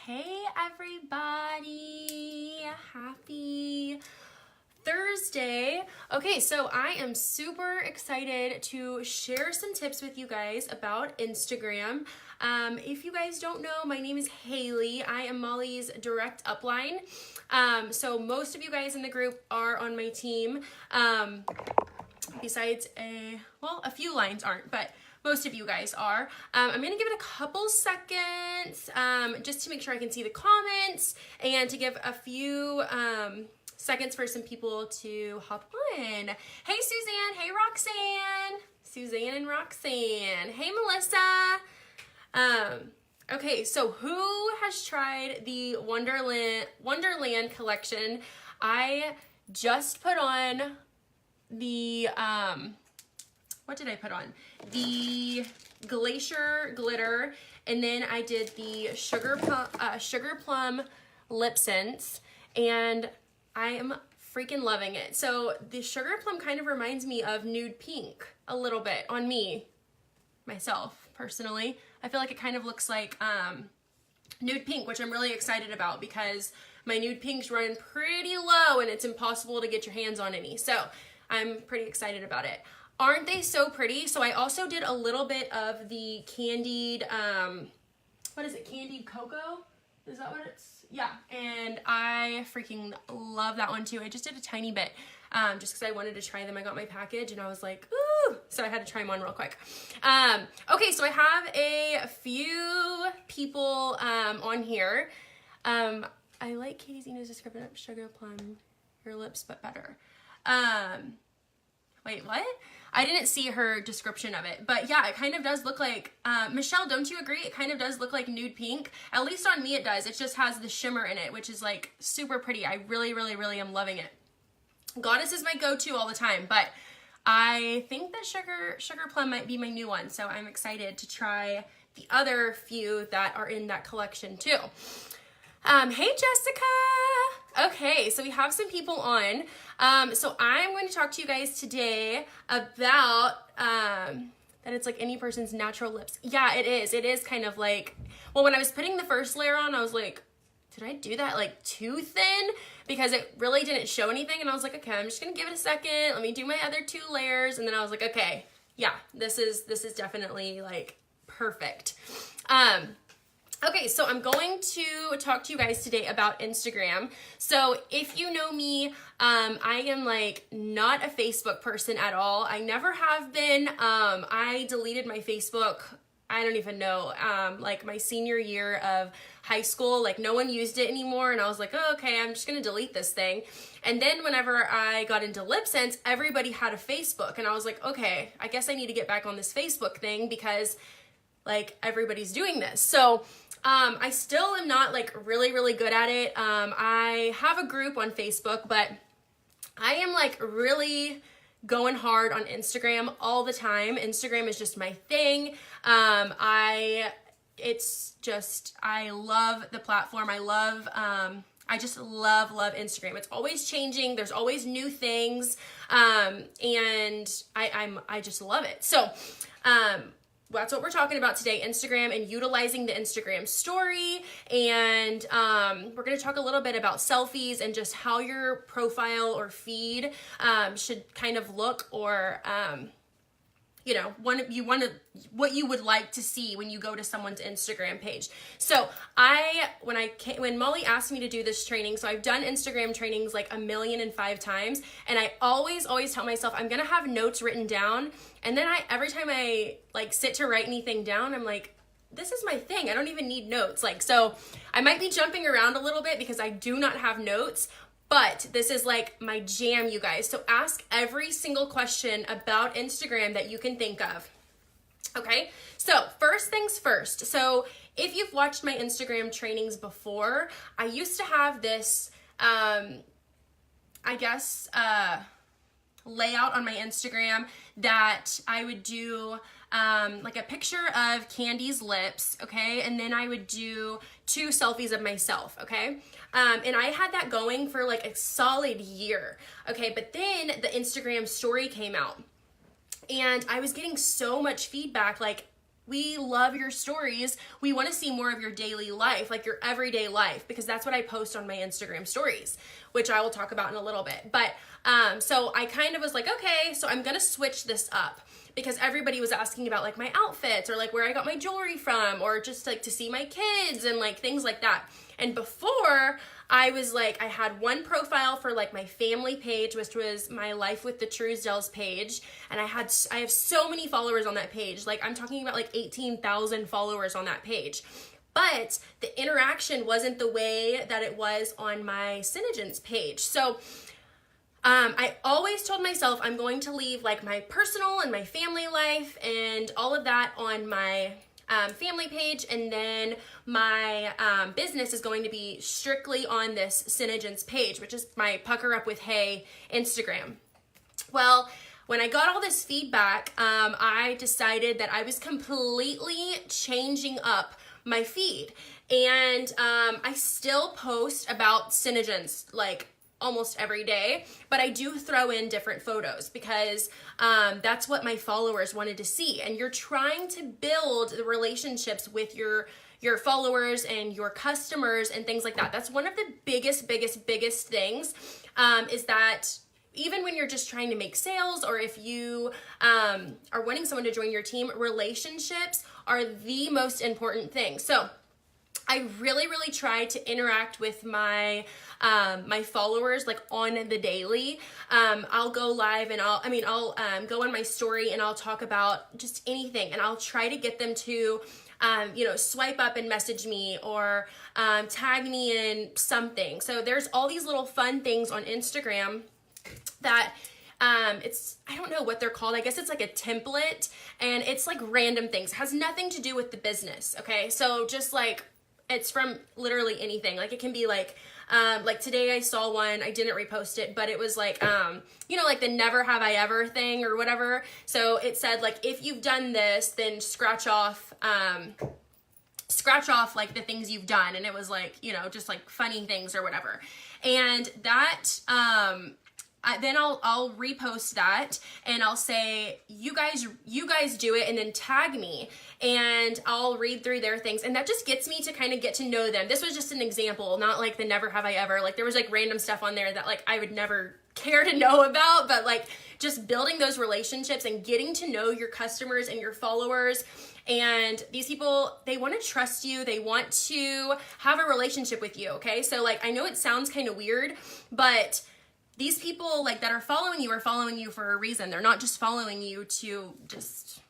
Hey everybody, happy Thursday. Okay, so I am super excited to share some tips with you guys about Instagram. If you guys don't know, my name is Hayley. I am Molly's direct upline. So most of you guys in the group are on my team. Besides a few lines aren't, but most of you guys are. I'm gonna give it a couple seconds just to make sure I can see the comments and to give a few seconds for some people to hop on. Hey Suzanne, hey Roxanne. Suzanne and Roxanne. Hey Melissa. Okay, so who has tried the Wonderland collection? I just put on the what did I put on? The Glacier Glitter, and then I did the Sugar Plum Lip Scents, and I am freaking loving it. So the Sugar Plum kind of reminds me of Nude Pink a little bit on me, myself, personally. I feel like it kind of looks like Nude Pink, which I'm really excited about because my Nude Pink's running pretty low and it's impossible to get your hands on any. So I'm pretty excited about it. Aren't they so pretty? So I also did a little bit of the candied, what is it? Candied cocoa? Is that what it's? Yeah. And I freaking love that one too. I just did a tiny bit just because I wanted to try them. I got my package and I was like, ooh. So I had to try them on real quick. Okay, so I have a few people on here. I like Katie Zeno's description of Sugar Plum, your lips, but better. Wait, what? I didn't see her description of it, but yeah, it kind of does look like, Michelle, don't you agree? It kind of does look like Nude Pink. At least on me it does. It just has the shimmer in it, which is like super pretty. I really, really, really am loving it. Goddess is my go-to all the time, but I think that Sugar Plum might be my new one, so I'm excited to try the other few that are in that collection too. Hey Jessica! Okay, so we have some people on. So I'm going to talk to you guys today about that it's like any person's natural lips. Yeah, it is. It is kind of like, well, when I was putting the first layer on, I was like, did I do that like too thin? Because it really didn't show anything. And I was like, okay, I'm just gonna give it a second. Let me do my other two layers. And then I was like, okay, yeah, this is definitely like perfect. Okay, so I'm going to talk to you guys today about Instagram. So if you know me, I am like not a Facebook person at all. I never have been. I deleted my Facebook, I don't even know, like my senior year of high school. Like no one used it anymore, and I was like, oh, okay, I'm just gonna delete this thing. And then whenever I got into lip scents, everybody had a Facebook, and I was like, okay, I guess I need to get back on this Facebook thing because like everybody's doing this. So I still am not like really, really good at it. I have a group on Facebook, but I am like really going hard on Instagram all the time. Instagram is just my thing. I love the platform. I just love Instagram. It's always changing. There's always new things. And I just love it. So, that's what we're talking about today, Instagram and utilizing the Instagram story. And we're going to talk a little bit about selfies and just how your profile or feed should kind of look, or you know, what you would like to see when you go to someone's Instagram page. So when Molly asked me to do this training, so I've done Instagram trainings like 1,000,005 times, and I always tell myself I'm gonna have notes written down, and then every time I like sit to write anything down, I'm like, this is my thing. I don't even need notes. Like, so I might be jumping around a little bit because I do not have notes, but this is like my jam, you guys. So ask every single question about Instagram that you can think of. Okay, so first things first. So if you've watched my Instagram trainings before, I used to have this, layout on my Instagram that I would do like a picture of Candy's lips, okay? And then I would do 2 selfies of myself, okay? And I had that going for like a solid year, okay? But then the Instagram story came out, and I was getting so much feedback, like we love your stories. We want to see more of your daily life, like your everyday life, because that's what I post on my Instagram stories, which I will talk about in a little bit. But so I kind of was like, okay, so I'm gonna switch this up, because everybody was asking about like my outfits or like where I got my jewelry from, or just like to see my kids and like things like that. And before, I was like, I had one profile for like my family page, which was my Life with the Truesdells page. And I have so many followers on that page. Like I'm talking about like 18,000 followers on that page. But the interaction wasn't the way that it was on my Synogens page. So I always told myself I'm going to leave like my personal and my family life and all of that on my family page, and then my business is going to be strictly on this Synogens page, which is my Pucker Up with Hay Instagram. Well, when I got all this feedback, I decided that I was completely changing up my feed, and I still post about Synogens like almost every day, but I do throw in different photos because that's what my followers wanted to see. And you're trying to build the relationships with your followers and your customers and things like that. That's one of the biggest things, is that even when you're just trying to make sales, or if you are wanting someone to join your team, relationships are the most important thing. So I really try to interact with my my followers like on the daily. I'll go live and I'll go on my story and I'll talk about just anything, and I'll try to get them to swipe up and message me, or tag me in something. So there's all these little fun things on Instagram that I don't know what they're called. I guess it's like a template, and it's like random things. It has nothing to do with the business. Okay. So just like, it's from literally anything. Like it can be like today I saw one, I didn't repost it, but it was like, like the never have I ever thing or whatever. So it said like, if you've done this, then scratch off like the things you've done. And it was like, just like funny things or whatever. And that, then I'll repost that and I'll say, you guys do it, and then tag me, and I'll read through their things. And that just gets me to kind of get to know them. This was just an example, not like the never have I ever. Like there was like random stuff on there that like I would never care to know about, but like just building those relationships and getting to know your customers and your followers. And these people, they want to trust you. They want to have a relationship with you. Okay. So like, I know it sounds kind of weird, but these people like that are following you for a reason. They're not just following you just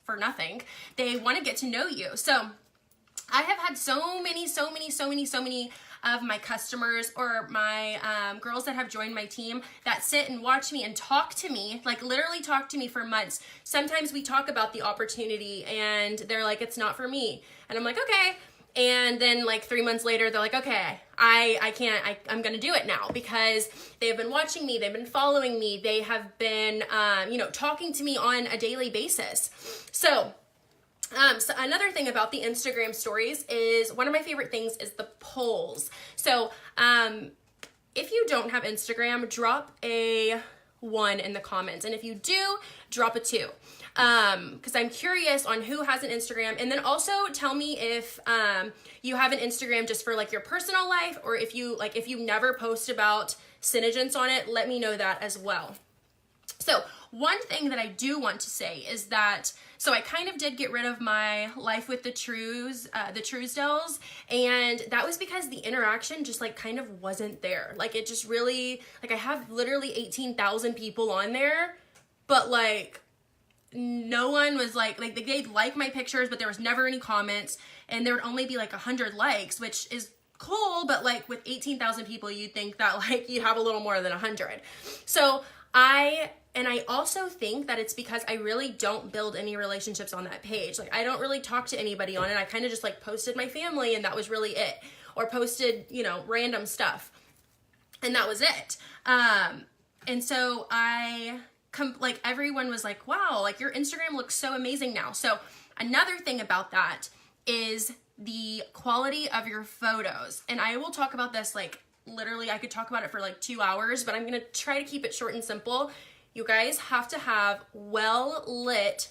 for nothing. They want to get to know you. So I have had so many of my customers or my girls that have joined my team that sit and watch me and talk to me, like literally talk to me for months. Sometimes we talk about the opportunity and they're like, it's not for me. And I'm like, okay. And then like 3 months later, they're like, okay, I'm going to do it now, because they've been watching me. They've been following me. They have been, talking to me on a daily basis. So another thing about the Instagram stories is one of my favorite things is the polls. So, if you don't have Instagram, drop a 1 in the comments. And if you do, drop a 2. Because I'm curious on who has an Instagram. And then also tell me if you have an Instagram just for like your personal life, or if you never post about Synogens on it, let me know that as well. So one thing that I do want to say is that, so I kind of did get rid of my Life with the Truesdells, and that was because the interaction just like kind of wasn't there. Like it just really, like I have literally 18,000 people on there, but like no one was like they'd like my pictures, but there was never any comments, and there would only be like 100 likes, which is cool, but like with 18,000 people, you'd think that like you'd have a little more than 100. So I also think that it's because I really don't build any relationships on that page. Like I don't really talk to anybody on it. I kind of just like posted my family and that was really it, or posted, random stuff, and that was it. And so like everyone was like, wow, like your Instagram looks so amazing now. So another thing about that is the quality of your photos. And I will talk about this, like literally I could talk about it for like 2 hours, but I'm going to try to keep it short and simple. You guys have to have well lit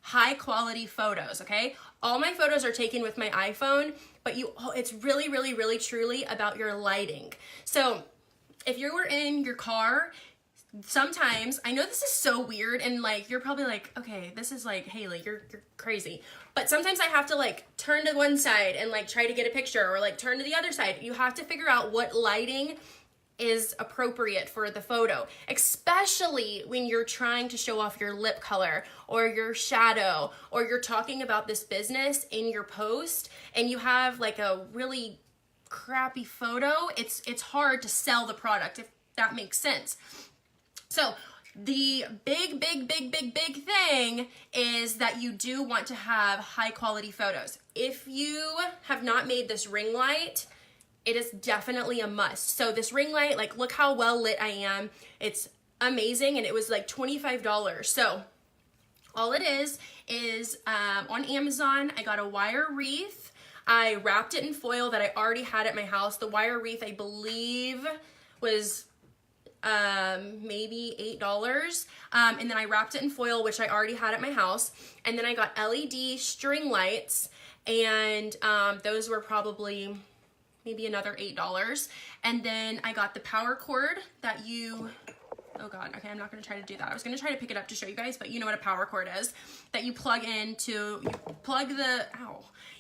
high quality photos, okay? All my photos are taken with my iPhone, but it's really, really, really, truly about your lighting. So if you were in your car, sometimes, I know this is so weird, and like, you're probably like, okay, this is like, Hayley, you're crazy. But sometimes I have to like turn to one side and like try to get a picture, or like turn to the other side. You have to figure out what lighting is appropriate for the photo, especially when you're trying to show off your lip color or your shadow, or you're talking about this business in your post and you have like a really crappy photo. It's hard to sell the product, if that makes sense. So the big thing is that you do want to have high quality photos. If you have not made this ring light, it is definitely a must. So this ring light, like, look how well lit I am. It's amazing, and it was like $25. So all it is on Amazon, I got a wire wreath. I wrapped it in foil that I already had at my house. The wire wreath, I believe, was maybe $8. And then I wrapped it in foil, which I already had at my house. And then I got LED string lights, and those were probably maybe another $8. And then I got the power cord that oh God, okay, I'm not gonna try to do that. I was gonna try to pick it up to show you guys, but you know what a power cord is, that you plug into,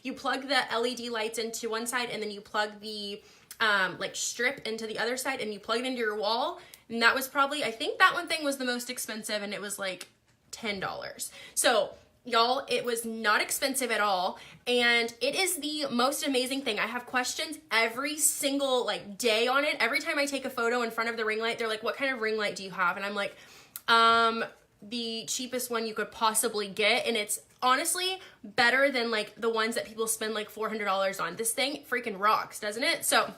you plug the LED lights into one side, and then you plug the like strip into the other side, and you plug it into your wall. And that was probably, I think that one thing was the most expensive, and it was like $10. So y'all, it was not expensive at all, and it is the most amazing thing. I have questions every single like day on it. Every time I take a photo in front of the ring light, they're like, what kind of ring light do you have? And I'm like, the cheapest one you could possibly get, and it's honestly better than like the ones that people spend like $400 on. This thing freaking rocks, doesn't it? So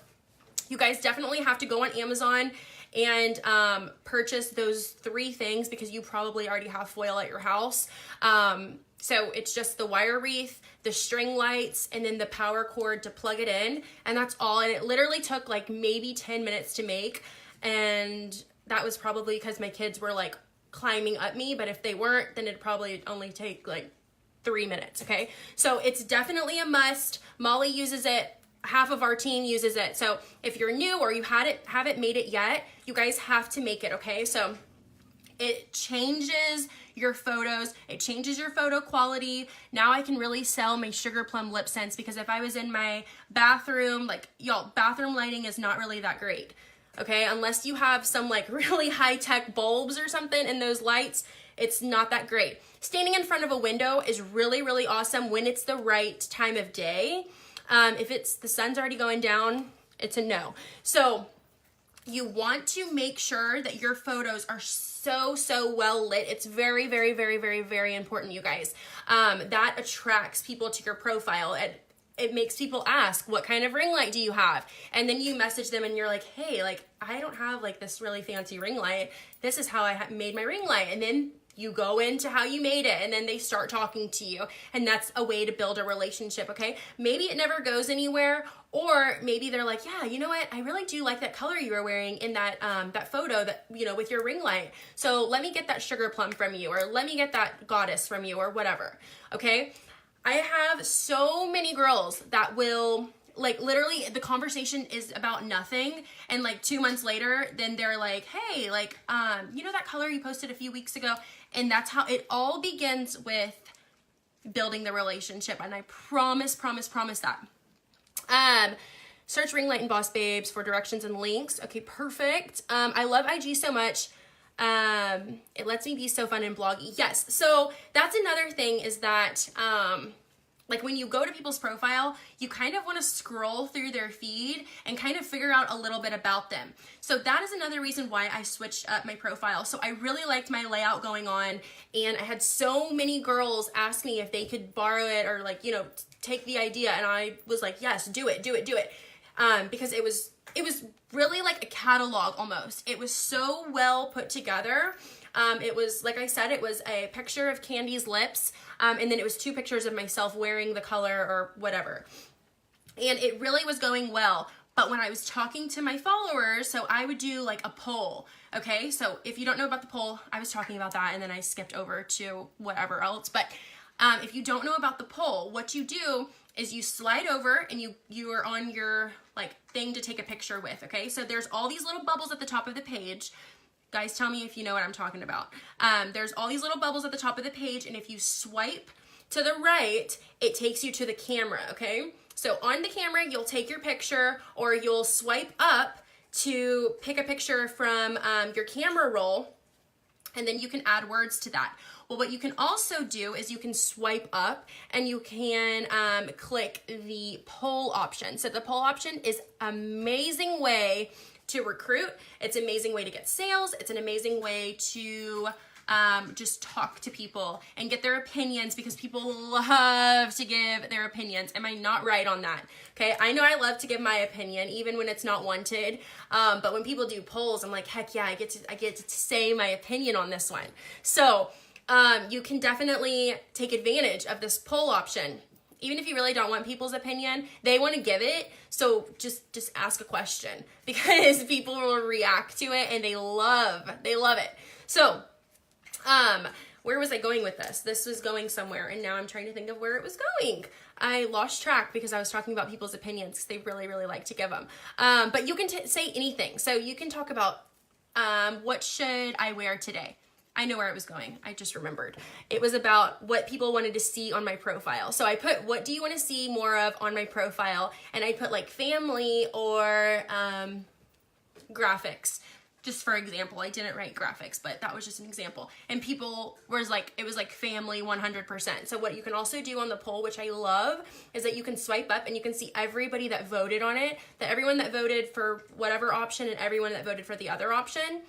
you guys definitely have to go on Amazon and purchase those 3 things, because you probably already have foil at your house. So it's just the wire wreath, the string lights, and then the power cord to plug it in, and that's all. And it literally took like maybe 10 minutes to make, and that was probably because my kids were like climbing up me, but if they weren't, then it'd probably only take like 3 minutes, okay? So it's definitely a must. Molly uses it. Half of our team uses it. So if you're new or you haven't made it yet, you guys have to make it, okay? So it changes your photos. It changes your photo quality. Now I can really sell my Sugar Plum lip scents, because if I was in my bathroom, like, y'all, bathroom lighting is not really that great, okay? Unless you have some like really high-tech bulbs or something in those lights, it's not that great. Standing in front of a window is really, really awesome when it's the right time of day. If the sun's already going down, it's a no. So you want to make sure that your photos are so well lit. It's very, very, very, very, very important, you guys. That attracts people to your profile. It makes people ask, what kind of ring light do you have? And then you message them and you're like, hey, like, I don't have like this really fancy ring light. This is how I made my ring light. And then you go into how you made it, and then they start talking to you, and that's a way to build a relationship, okay? Maybe it never goes anywhere, or maybe they're like, yeah, you know what? I really do like that color you were wearing in that that photo, that, you know, with your ring light. So let me get that Sugar Plum from you, or let me get that Goddess from you, or whatever, okay? I have so many girls that will, like, literally the conversation is about nothing, and like 2 months later, then they're like, hey, like, you know that color you posted a few weeks ago? And that's how it all begins, with building the relationship. And I promise that. Search ring light and Boss Babes for directions and links. Okay, perfect. I love IG so much. It lets me be so fun and bloggy. Yes, so that's another thing, is that like when you go to people's profile, you kind of want to scroll through their feed and kind of figure out a little bit about them. So that is another reason why I switched up my profile. So I really liked my layout going on, and I had so many girls ask me if they could borrow it, or like, you know, take the idea, and I was like, yes, do it. Because it was really like a catalog almost. It was so well put together. It was, like I said, it was a picture of Candy's lips, and then it was 2 pictures of myself wearing the color or whatever. And it really was going well. But when I was talking to my followers, so I would do like a poll, okay? So if you don't know about the poll, I was talking about that, and then I skipped over to whatever else. But If you don't know about the poll, what you do is you slide over and you are on your like thing to take a picture with, okay? So there's all these little bubbles at the top of the page. Guys, tell me if you know what I'm talking about. There's all these little bubbles at the top of the page, and if you swipe to the right, it takes you to the camera, okay? So on the camera, you'll take your picture, or you'll swipe up to pick a picture from your camera roll, and then you can add words to that. Well, what you can also do is you can swipe up and you can click the poll option. So the poll option is an amazing way to recruit. It's an amazing way to get sales. It's an amazing way to just talk to people and get their opinions, because people love to give their opinions. Am I not right on that? Okay, I know I love to give my opinion even when it's not wanted, but when people do polls, I'm like, heck yeah, I get to say my opinion on this one. So you can definitely take advantage of this poll option. Even if you really don't want people's opinion, they want to give it. So just ask a question, because people will react to it and they love it. So, where was I going with this? This was going somewhere, and now I'm trying to think of where it was going. I lost track because I was talking about people's opinions. They really, really like to give them. But you can say anything. So you can talk about, what should I wear today? I know where it was going. I just remembered. It was about what people wanted to see on my profile. So I put, what do you want to see more of on my profile? And I put like family or graphics. Just for example, I didn't write graphics, but that was just an example. And people was like, it was like family 100%. So what you can also do on the poll, which I love, is that you can swipe up and you can see everybody that voted on it, that everyone that voted for whatever option and everyone that voted for the other option.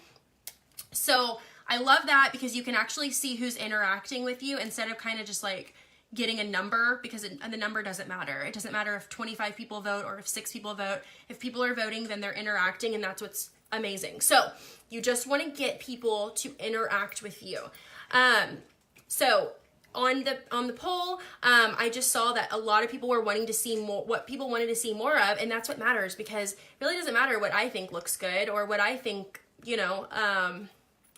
So I love that because you can actually see who's interacting with you instead of kind of just like getting a number, because the number doesn't matter. It doesn't matter if 25 people vote or if 6 people vote. If people are voting, then they're interacting, and that's what's amazing. So you just want to get people to interact with you. So on the poll, I just saw that a lot of people were wanting to see more, what people wanted to see more of, and that's what matters, because it really doesn't matter what I think looks good or what I think, you know,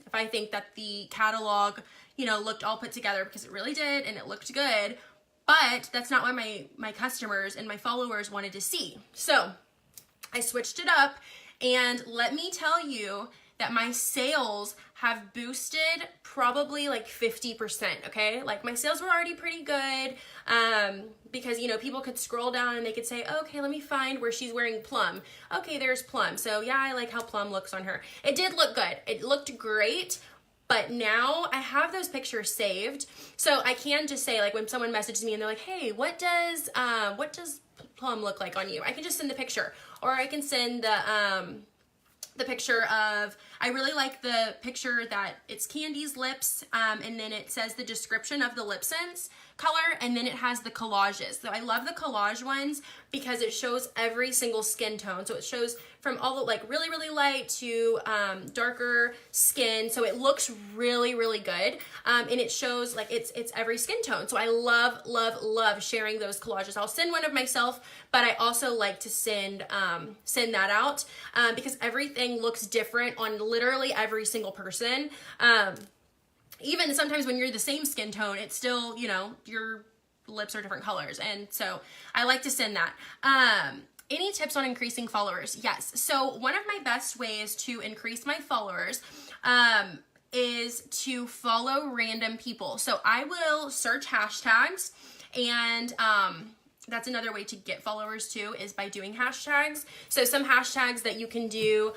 if I think that the catalog, you know, looked all put together, because it really did and it looked good, but that's not what my customers and my followers wanted to see. So I switched it up, and let me tell you that my sales have boosted probably like 50%, okay? Like my sales were already pretty good, because, you know, people could scroll down and they could say, okay, let me find where she's wearing plum. Okay, there's plum. So yeah, I like how plum looks on her. It did look good. It looked great, but now I have those pictures saved. So I can just say, like, when someone messages me and they're like, hey, what does plum look like on you? I can just send the picture, or I can send the picture of, I really like the picture that it's Candy's lips, and then it says the description of the lip sense color, and then it has the collages. So I love the collage ones because it shows every single skin tone. So it shows from all the like really, really light to darker skin. So it looks really, really good. And it shows like it's every skin tone. So I love, love, love sharing those collages. I'll send one of myself, but I also like to send that out because everything looks different on literally every single person. Even sometimes when you're the same skin tone, it's still, you know, your lips are different colors. And so I like to send that. Any tips on increasing followers? Yes. So one of my best ways to increase my followers is to follow random people. So I will search hashtags, and that's another way to get followers too, is by doing hashtags. So some hashtags that you can do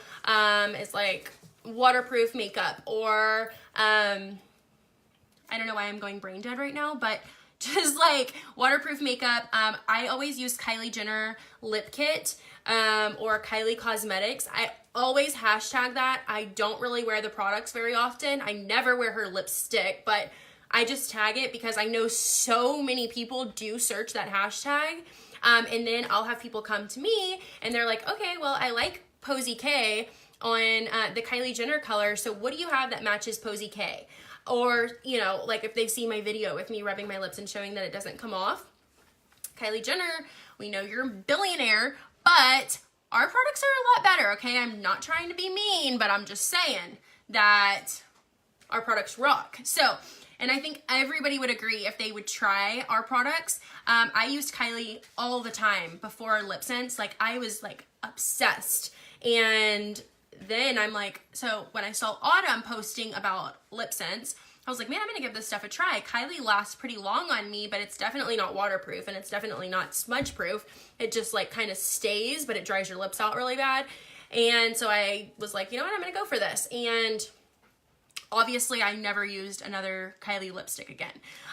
is like waterproof makeup, or I don't know why I'm going brain dead right now, but just like waterproof makeup. I always use Kylie Jenner lip kit or Kylie Cosmetics. I always hashtag that. I don't really wear the products very often. I never wear her lipstick, but I just tag it because I know so many people do search that hashtag. And then I'll have people come to me and they're like, okay, well, I like Posy K on the Kylie Jenner color. So what do you have that matches Posy K? Or, you know, like if they've seen my video with me rubbing my lips and showing that it doesn't come off. Kylie Jenner, we know you're a billionaire, but our products are a lot better, okay? I'm not trying to be mean, but I'm just saying that our products rock. So And I think everybody would agree if they would try our products. I used Kylie all the time before lip sense. Like I was like obsessed. And then I'm like, so when I saw Autumn posting about lip sense, I was like, man, I'm gonna give this stuff a try. Kylie lasts pretty long on me, but it's definitely not waterproof and it's definitely not smudge proof. It just like kind of stays, but it dries your lips out really bad. And so I was like, you know what, I'm gonna go for this. And obviously I never used another Kylie lipstick again.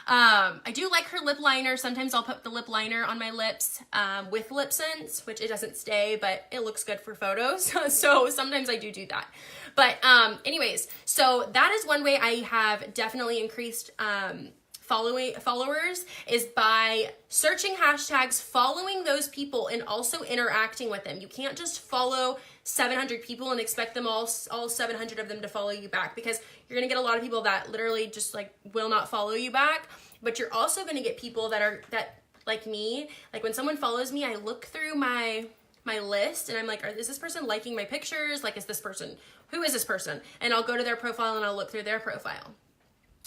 I do like her lip liner. Sometimes I'll put the lip liner on my lips with lip sense, which it doesn't stay, but it looks good for photos. So sometimes I do that. But anyways, so that is one way I have definitely increased followers, is by searching hashtags, following those people, and also interacting with them. You can't just follow 700 people and expect them all 700 of them to follow you back, because you're gonna get a lot of people that literally just like will not follow you back. But you're also gonna get people that like me, like when someone follows me, I look through my list and I'm like, is this person liking my pictures? Like, who is this person? And I'll go to their profile and I'll look through their profile.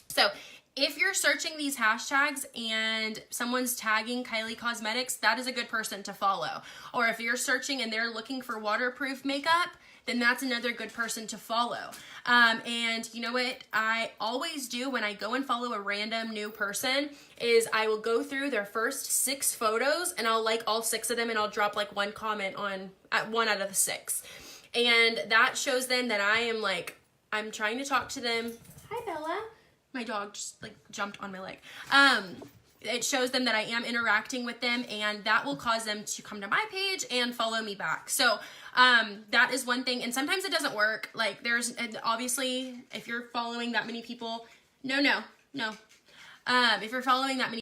So if you're searching these hashtags and someone's tagging Kylie Cosmetics, that is a good person to follow. Or if you're searching and they're looking for waterproof makeup, then that's another good person to follow. And you know what I always do when I go and follow a random new person is I will go through their first 6 photos and I'll like all 6 of them and I'll drop like one comment at 1 out of the 6. And that shows them that I'm trying to talk to them. Hi, Bella. My dog just like jumped on my leg. It shows them that I am interacting with them, and that will cause them to come to my page and follow me back. So that is one thing. And sometimes it doesn't work. Like obviously if you're following that many people, no. If you're following that many